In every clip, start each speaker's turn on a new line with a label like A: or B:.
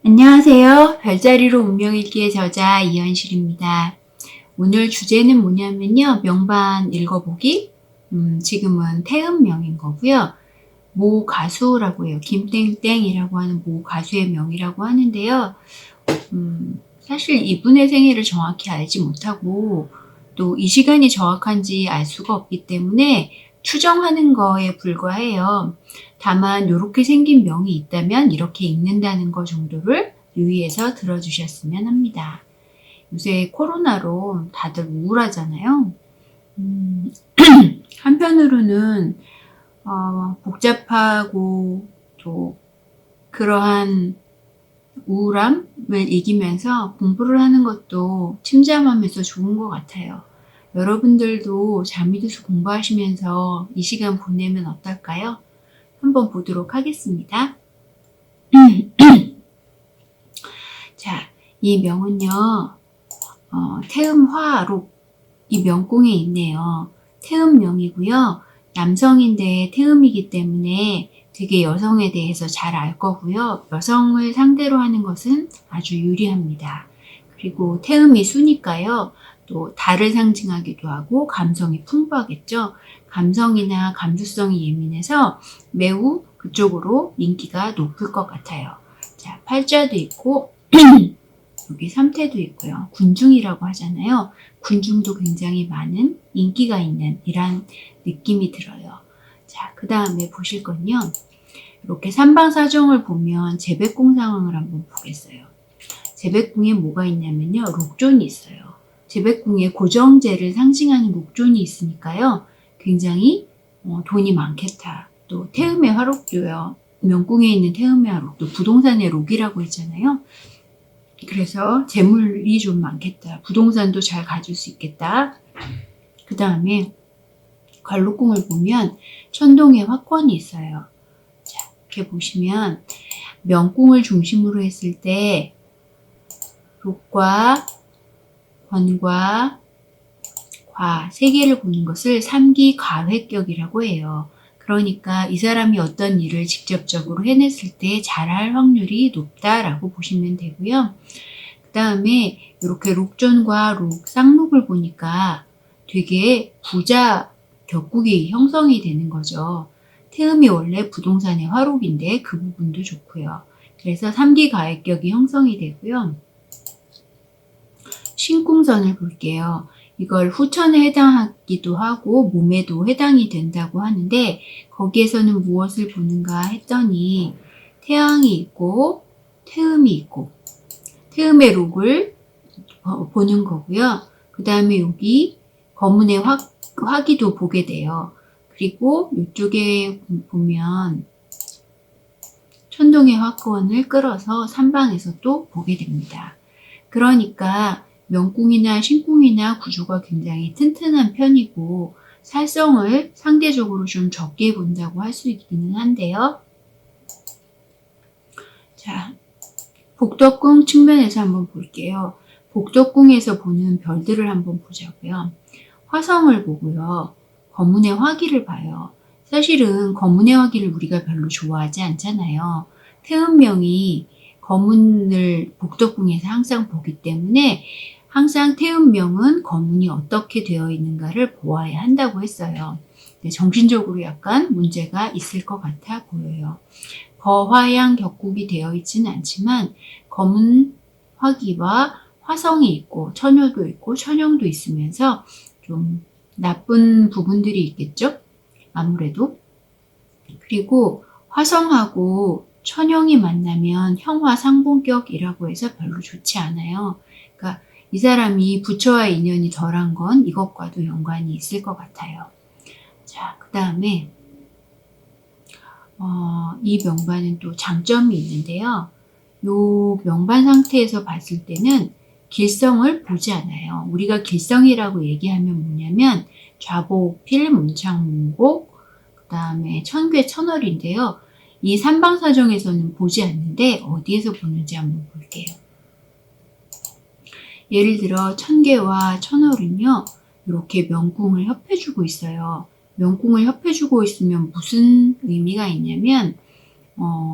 A: 안녕하세요. 별자리로 운명일기의 저자 이현실입니다. 오늘 주제는 뭐냐면요. 명반 읽어보기. 지금은 태음명인 거고요. 모 가수라고 해요. 김땡땡이라고 하는 모 가수의 명이라고 하는데요. 사실 이분의 생일을 정확히 알지 못하고 또 이 시간이 정확한지 알 수가 없기 때문에 추정하는 거에 불과해요. 다만 이렇게 생긴 명이 있다면 이렇게 읽는다는 거 정도를 유의해서 들어주셨으면 합니다. 요새 코로나로 다들 우울하잖아요. 한편으로는 복잡하고 또 그러한 우울함을 이기면서 공부를 하는 것도 침잠하면서 좋은 것 같아요. 여러분들도 잠이 들어서 공부하시면서 이 시간 보내면 어떨까요? 한번 보도록 하겠습니다. 자, 이 명은요, 태음화록, 이 명궁에 있네요. 태음명이고요. 남성인데 태음이기 때문에 되게 여성에 대해서 잘 알 거고요. 여성을 상대로 하는 것은 아주 유리합니다. 그리고 태음이 수니까요. 또 달을 상징하기도 하고 감성이 풍부하겠죠. 감성이나 감수성이 예민해서 매우 그쪽으로 인기가 높을 것 같아요. 자, 팔자도 있고 여기 삼태도 있고요. 군중이라고 하잖아요. 군중도 굉장히 많은 인기가 있는 이런 느낌이 들어요. 자, 그 다음에 보실 건요. 이렇게 삼방사정을 보면 재백궁 상황을 한번 보겠어요. 재백궁에 뭐가 있냐면요. 록존이 있어요. 재백궁에 고정재를 상징하는 록존이 있으니까요. 굉장히 돈이 많겠다. 또 태음의 화록도요. 명궁에 있는 태음의 화록도 부동산의 록이라고 했잖아요. 그래서 재물이 좀 많겠다. 부동산도 잘 가질 수 있겠다. 그 다음에 관록궁을 보면 천동에 화권이 있어요. 자, 이렇게 보시면 명궁을 중심으로 했을 때 록과 권과 과 세 개를 보는 것을 삼기과획격이라고 해요. 그러니까 이 사람이 어떤 일을 직접적으로 해냈을 때 잘할 확률이 높다라고 보시면 되고요. 그 다음에 이렇게 록존과 쌍록을 보니까 되게 부자 격국이 형성이 되는 거죠. 태음이 원래 부동산의 화록인데 그 부분도 좋고요. 그래서 삼기과획격이 형성이 되고요. 신궁선을 볼게요. 이걸 후천에 해당하기도 하고 몸에도 해당이 된다고 하는데 거기에서는 무엇을 보는가 했더니 태양이 있고 태음이 있고 태음의 록을 보는 거고요. 그 다음에 여기 거문의 화기도 보게 돼요. 그리고 이쪽에 보면 천동의 화권을 끌어서 삼방에서 또 보게 됩니다. 그러니까 명궁이나 신궁이나 구조가 굉장히 튼튼한 편이고 살성을 상대적으로 좀 적게 본다고 할 수 있기는 한데요. 자, 복덕궁 측면에서 한번 볼게요. 복덕궁에서 보는 별들을 한번 보자고요. 화성을 보고요. 거문의 화기를 봐요. 사실은 거문의 화기를 우리가 별로 좋아하지 않잖아요. 태음명이 거문을 복덕궁에서 항상 보기 때문에 항상 태음명은 거문이 어떻게 되어 있는가를 보아야 한다고 했어요. 정신적으로 약간 문제가 있을 것 같아 보여요. 거화양 격국이 되어 있지는 않지만 거문 화기와 화성이 있고 천효도 있고 천영도 있으면서 좀 나쁜 부분들이 있겠죠? 아무래도. 그리고 화성하고 천영이 만나면 형화상봉격이라고 해서 별로 좋지 않아요. 그러니까 이 사람이 부처와의 인연이 덜한 건 이것과도 연관이 있을 것 같아요. 자, 그 다음에 이 명반은 또 장점이 있는데요. 이 명반 상태에서 봤을 때는 길성을 보지 않아요. 우리가 길성이라고 얘기하면 뭐냐면 좌복, 필, 문창, 문곡, 그 다음에 천괴, 천월인데요. 이 삼방사정에서는 보지 않는데 어디에서 보는지 한번 볼게요. 예를 들어 천괴와 천월은요. 이렇게 명궁을 협해주고 있어요. 명궁을 협해주고 있으면 무슨 의미가 있냐면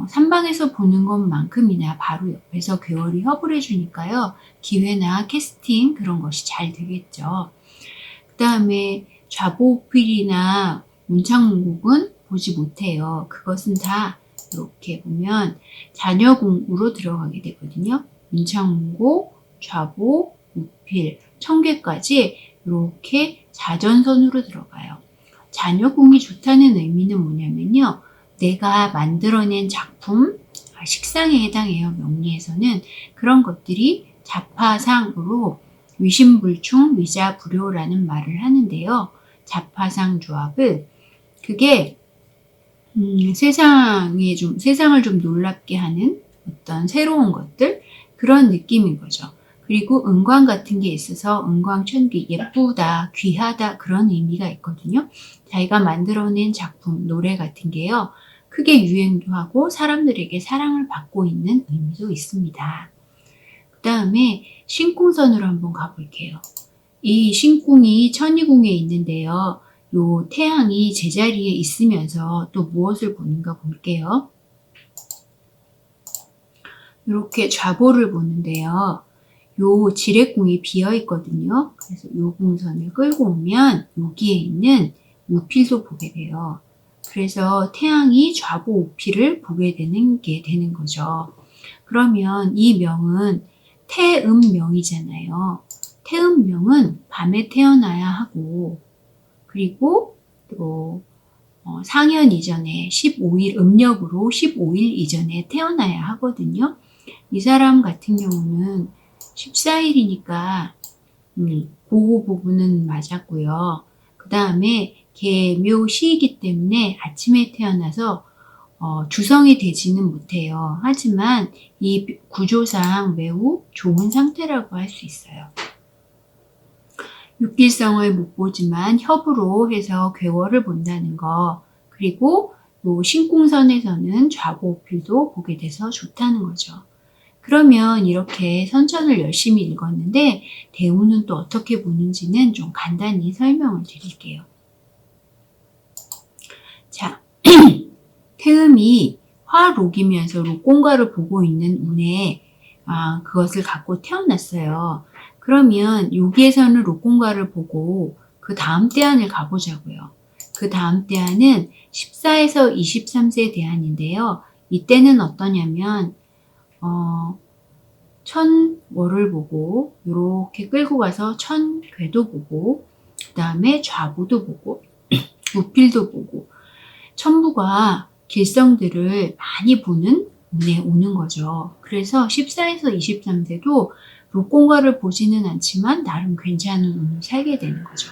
A: 삼방에서 보는 것만큼이나 바로 옆에서 괴월이 협을 해주니까요. 기회나 캐스팅 그런 것이 잘 되겠죠. 그 다음에 좌보필이나 문창문곡은 보지 못해요. 그것은 다 이렇게 보면 자녀궁으로 들어가게 되거든요. 문창문곡, 좌보, 우필, 청계까지 이렇게 자전선으로 들어가요. 자녀궁이 좋다는 의미는 뭐냐면요. 내가 만들어낸 작품, 식상에 해당해요. 명리에서는 그런 것들이 자파상으로 위신불충, 위자불효라는 말을 하는데요. 자파상 조합을 그게 세상을 좀 놀랍게 하는 어떤 새로운 것들 그런 느낌인 거죠. 그리고 은광 같은 게 있어서 은광천귀 예쁘다, 귀하다 그런 의미가 있거든요. 자기가 만들어낸 작품, 노래 같은 게요. 크게 유행도 하고 사람들에게 사랑을 받고 있는 의미도 있습니다. 그 다음에 신궁선으로 한번 가볼게요. 이 신궁이 천이궁에 있는데요. 요 태양이 제자리에 있으면서 또 무엇을 보는가 볼게요. 이렇게 좌보를 보는데요. 요 지뢰궁이 비어 있거든요. 그래서 요 궁선을 끌고 오면 여기에 있는 우필도 보게 돼요. 그래서 태양이 좌보 우필을 보게 되는 게 되는 거죠. 그러면 이 명은 태음명이잖아요. 태음명은 밤에 태어나야 하고 그리고 또 상현 이전에 15일 음력으로 15일 이전에 태어나야 하거든요. 이 사람 같은 경우는 14일이니까 그 부분은 맞았고요. 그 다음에 개묘시이기 때문에 아침에 태어나서 주성이 되지는 못해요. 하지만 이 구조상 매우 좋은 상태라고 할 수 있어요. 육길성을 못 보지만 협으로 해서 괴월을 본다는 거 그리고 신궁선에서는 좌보필도 보게 돼서 좋다는 거죠. 그러면 이렇게 선천을 열심히 읽었는데 대우는 또 어떻게 보는지는 좀 간단히 설명을 드릴게요. 자, 태음이 화록이면서 록공과를 보고 있는 운에 그것을 갖고 태어났어요. 그러면 여기에서는 록공과를 보고 그 다음 대안을 가보자고요. 그 다음 대안은 14에서 23세 대안인데요. 이때는 어떠냐면 천월을 보고 이렇게 끌고 가서 천괴도 보고 그 다음에 좌보도 보고 우필도 보고 천부가 길성들을 많이 보는 운에 오는 거죠. 그래서 14에서 23세도 록공과를 보지는 않지만 나름 괜찮은 운을 살게 되는 거죠.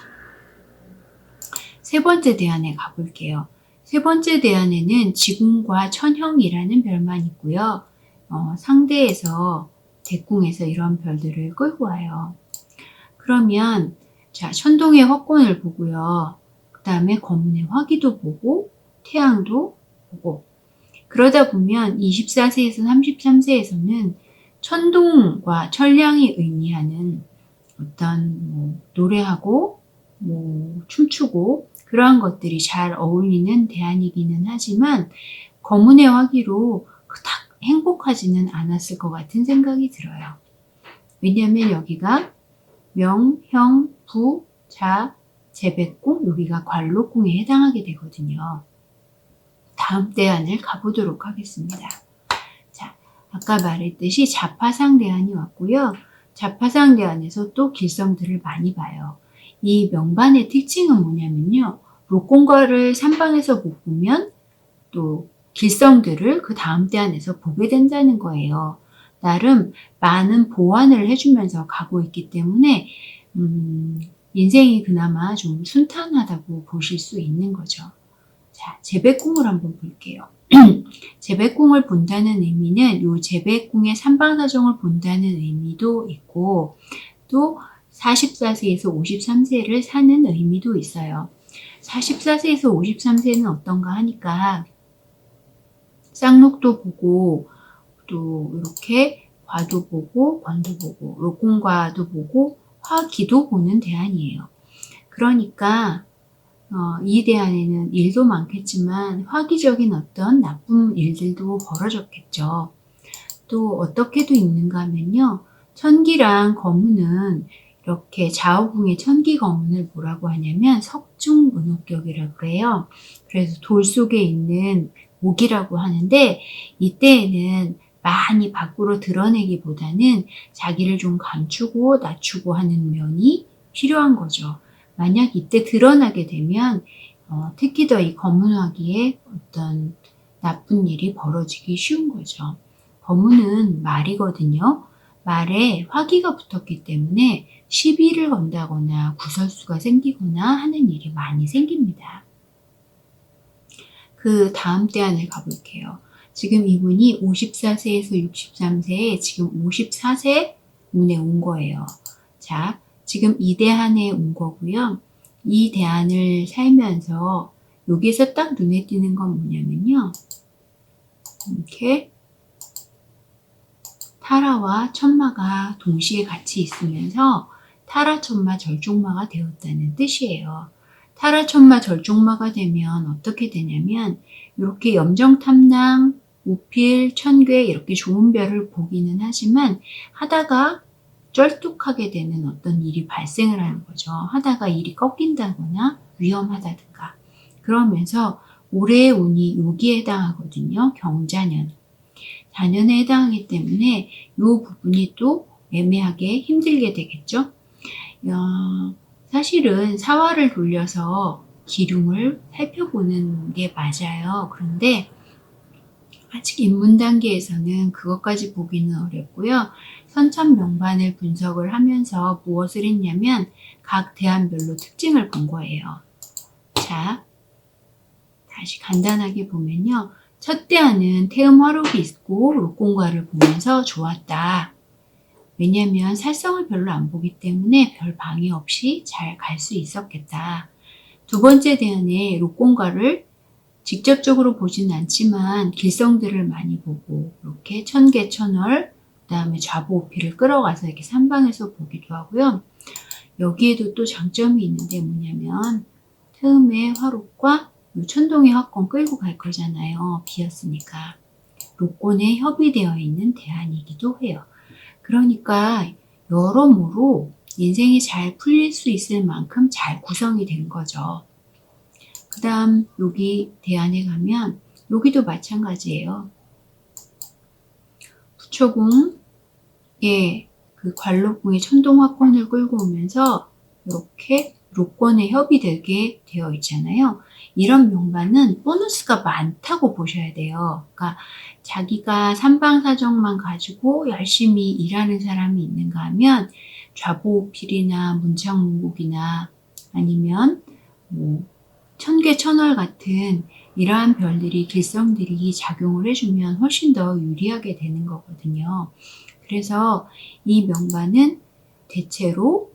A: 세 번째 대안에 가볼게요. 세 번째 대안에는 지궁과 천형이라는 별만 있고요. 상대에서 대궁에서 이런 별들을 끌고 와요. 그러면 자 천동의 화권을 보고요. 그 다음에 거문의 화기도 보고 태양도 보고 그러다 보면 24세에서 33세에서는 천동과 천량이 의미하는 어떤 노래하고 춤추고 그러한 것들이 잘 어울리는 대안이기는 하지만 거문의 화기로 그닥 행복하지는 않았을 것 같은 생각이 들어요. 왜냐하면 여기가 명, 형, 부, 자, 재백궁 여기가 관록궁에 해당하게 되거든요. 다음 대안을 가보도록 하겠습니다. 자, 아까 말했듯이 자파상 대안이 왔고요. 자파상 대안에서 또 길성들을 많이 봐요. 이 명반의 특징은 뭐냐면요. 록공과를 삼방에서 못 보면 또 길성들을 그 다음 대안에서 보게 된다는 거예요. 나름 많은 보완을 해주면서 가고 있기 때문에 인생이 그나마 좀 순탄하다고 보실 수 있는 거죠. 자, 재백궁을 한번 볼게요. 재백궁을 본다는 의미는 요 재백궁의 삼방사정을 본다는 의미도 있고 또 44세에서 53세를 사는 의미도 있어요. 44세에서 53세는 어떤가 하니까 쌍록도 보고 또 이렇게 과도 보고 권도 보고 록공과도 보고 화기도 보는 대안이에요. 그러니까 이 대안에는 일도 많겠지만 화기적인 어떤 나쁜 일들도 벌어졌겠죠. 또 어떻게도 있는가 하면요. 천기랑 거문은 이렇게 좌우궁의 천기 거문을 뭐라고 하냐면 석중문옥격이라고 그래요. 그래서 돌 속에 있는 옥이라고 하는데 이때에는 많이 밖으로 드러내기보다는 자기를 좀 감추고 낮추고 하는 면이 필요한 거죠. 만약 이때 드러나게 되면 특히 더 이 거문화기에 어떤 나쁜 일이 벌어지기 쉬운 거죠. 거문은 말이거든요. 말에 화기가 붙었기 때문에 시비를 건다거나 구설수가 생기거나 하는 일이 많이 생깁니다. 그 다음 대안을 가볼게요. 지금 이분이 54세에서 63세에 지금 54세 운에 온 거예요. 자, 지금 이 대안에 온 거고요. 이 대안을 살면서 여기서 딱 눈에 띄는 건 뭐냐면요. 이렇게 타라와 천마가 동시에 같이 있으면서 타라 천마 절종마가 되었다는 뜻이에요. 타라 천마 절종마가 되면 어떻게 되냐면 이렇게 염정탐랑, 우필, 천괴 이렇게 좋은 별을 보기는 하지만 하다가 쩔뚝하게 되는 어떤 일이 발생을 하는 거죠. 하다가 일이 꺾인다거나 위험하다든가. 그러면서 올해의 운이 여기에 해당하거든요. 경자년. 자년에 해당하기 때문에 이 부분이 또 애매하게 힘들게 되겠죠. 사실은 사화를 돌려서 기lum을 살펴보는 게 맞아요. 그런데 아직 입문 단계에서는 그것까지 보기는 어렵고요. 선천명반을 분석을 하면서 무엇을 했냐면 각 대안별로 특징을 본 거예요. 자, 다시 간단하게 보면요. 첫 대안은 태음 화록이 있고 록공과를 보면서 좋았다. 왜냐하면 살성을 별로 안 보기 때문에 별 방해 없이 잘 갈 수 있었겠다. 두 번째 대안에 록공과를 직접적으로 보지는 않지만 길성들을 많이 보고 이렇게 천계 천월 그 다음에 좌보오피를 끌어가서 이렇게 삼방에서 보기도 하고요. 여기에도 또 장점이 있는데 뭐냐면 태음의 화록과 천동의 화권 끌고 갈 거잖아요. 비었으니까. 록곤에 협의되어 있는 대안이기도 해요. 그러니까 여러모로 인생이 잘 풀릴 수 있을 만큼 잘 구성이 된 거죠. 그 다음 여기 대안에 가면 여기도 마찬가지예요. 부처궁에 그 관록궁의 천동화권을 끌고 오면서 이렇게 록권에 협의되게 되어 있잖아요. 이런 명반은 보너스가 많다고 보셔야 돼요. 그러니까 자기가 삼방사정만 가지고 열심히 일하는 사람이 있는가 하면 좌보필이나 문창문곡이나 아니면 뭐 천계천월 같은 이러한 별들이 길성들이 작용을 해주면 훨씬 더 유리하게 되는 거거든요. 그래서 이 명반은 대체로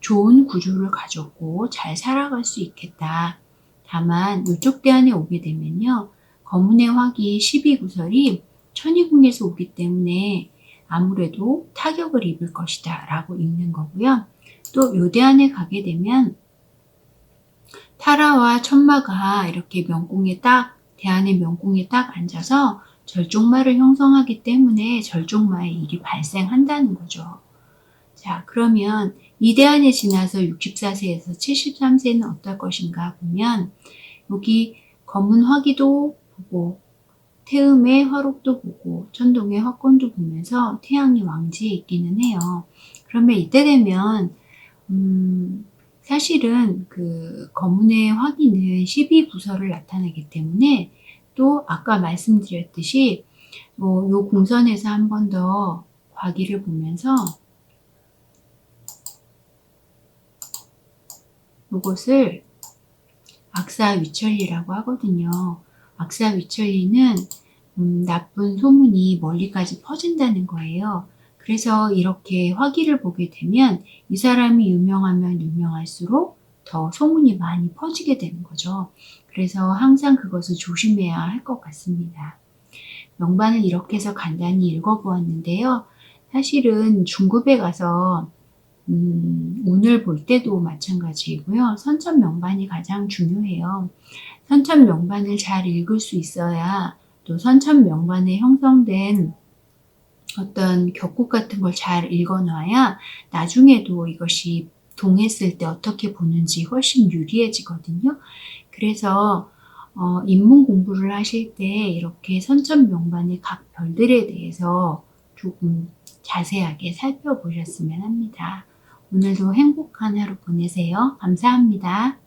A: 좋은 구조를 가졌고 잘 살아갈 수 있겠다. 다만 이쪽 대안에 오게 되면요. 거문의 화기 12구설이 천이궁에서 오기 때문에 아무래도 타격을 입을 것이다 라고 읽는 거고요. 또 요 대안에 가게 되면 타라와 천마가 이렇게 명궁에 딱 대안의 명궁에 딱 앉아서 절종마를 형성하기 때문에 절종마의 일이 발생한다는 거죠. 자, 그러면 이 대안에 지나서 64세에서 73세는 어떨 것인가 보면 여기 검은 화기도 보고 태음의 화록도 보고 천동의 화권도 보면서 태양이 왕지에 있기는 해요. 그러면 이때 되면 사실은 그 거문의 화기는 12구설을 나타내기 때문에 또 아까 말씀드렸듯이 요 공선에서 한 번 더 과기를 보면서 이것을 악사위천리라고 하거든요. 악사위천리는 나쁜 소문이 멀리까지 퍼진다는 거예요. 그래서 이렇게 화기를 보게 되면 이 사람이 유명하면 유명할수록 더 소문이 많이 퍼지게 되는 거죠. 그래서 항상 그것을 조심해야 할 것 같습니다. 명반을 이렇게 해서 간단히 읽어보았는데요. 사실은 중급에 가서 운을 볼 때도 마찬가지이고요. 선천명반이 가장 중요해요. 선천명반을 잘 읽을 수 있어야 또 선천명반에 형성된 어떤 격국 같은 걸 잘 읽어놔야 나중에도 이것이 동했을 때 어떻게 보는지 훨씬 유리해지거든요. 그래서 인문 공부를 하실 때 이렇게 선천명반의 각 별들에 대해서 조금 자세하게 살펴보셨으면 합니다. 오늘도 행복한 하루 보내세요. 감사합니다.